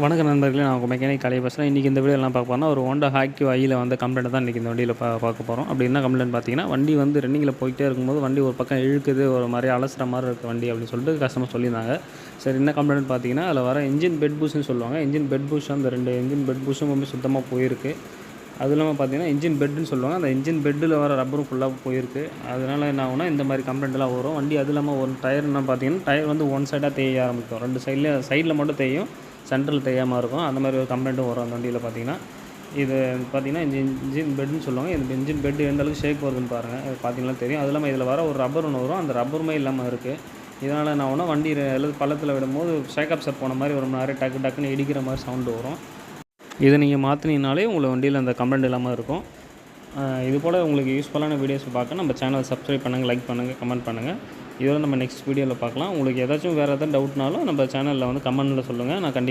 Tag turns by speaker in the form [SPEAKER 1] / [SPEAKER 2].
[SPEAKER 1] வணக்கம் நண்பர்களே, நான் உங்கள் மெக்கானிக் கலை பேசுகிறேன். இன்றைக்கி இந்த வீடியோ எல்லாம் பார்க்க போறோம்னா, ஒரு ஹோண்டா ஆக்டிவா ஐயில் வந்து கம்ப்ளைண்ட் தான் இன்றைக்கி இந்த வண்டியில் பார்க்க போகிறோம். அப்படி என்ன கம்ப்ளைண்ட் பார்த்தீங்கன்னா, வண்டி வந்து ரன்னிங்கில் போயிட்டே இருக்கும்போது வண்டி ஒரு பக்கம் இழுக்குது, ஒரு மாதிரி அலசுற மாதிரி இருக்குது வண்டி அப்படின்னு சொல்லிட்டு கஸ்டமர் சொல்லியிருந்தாங்க. சரி, என்ன கம்ப்ளைண்ட் பார்த்தீங்கன்னா, அதில் வர இன்ஜின் பெட் பூஷ்னு சொல்லுவாங்க. இன்ஜின் பெட் பூஷ் அந்த 2 இன்ஜின் பெட் பூஷும் வந்து சுத்தமாக போயிருக்கு. அதுவும் இல்லாமல் பார்த்தீங்கன்னா, இன்ஜின் பெட்டுன்னு சொல்லுவாங்க. அந்த இன்ஜின் பெட்டில் வர ரப்பரும் ஃபுல்லாக போயிருக்கு. அதனால் என்ன ஆகும்னா, இந்த மாதிரி கம்ப்ளைண்ட்லாம் வரும். வண்டி அது இல்லாமல் ஒரு டயர் என்ன பார்த்தீங்கன்னா, டயர் வந்து ஒன் சைடாக தேய ஆரம்பிக்கும். 2 சைடில் மட்டும் தேயும், சென்ட்ரல் தேயாமல் இருக்கும். அந்த மாதிரி ஒரு கம்ப்ளைண்ட்டும் வரும் அந்த வண்டியில் பார்த்தீங்கன்னா. இது பார்த்தீங்கன்னா, இந்த இன்ஜின் பெட்டுன்னு சொல்லுவாங்க. இந்த இன்ஜின் பெட் எந்த அளவுக்கு ஷேக் வருதுன்னு பாருங்கள். அது பார்த்தீங்கன்னா தெரியும். அது இல்லாமல் இதில் வர ஒரு ரப்பர் ஒன்று வரும். அந்த ரப்பருமே இல்லாமல் இருக்குது. இதனால் என்ன ஆகும்னா, வண்டி பள்ளத்தில் விடும்போது ஷேக் அப்செட் போன மாதிரி ஒரு மாதிரி டக்குன்னு இடிக்கிற மாதிரி சவுண்டு வரும். இதை நீங்கள் மாற்றினீங்கனாலே உங்கள் வண்டியில் அந்த கம்ப்ளைண்ட் இல்லாமல் இருக்கும். இது போல் உங்களுக்கு யூஸ்ஃபுல்லான வீடியோஸ் பார்க்க நம்ம சேனலை சப்ஸ்கிரைப் பண்ணுங்கள், லைக் பண்ணுங்கள், கமெண்ட் பண்ணுங்கள். இதோட நம்ம நெக்ஸ்ட் வீடியோவில் பார்க்கலாம். உங்களுக்கு ஏதாச்சும் வேறு எதாவது டவுட்னாலும் நம்ம சேனலில் வந்து கமெண்ட்டில் சொல்லுங்கள். நான் கண்டிப்பாக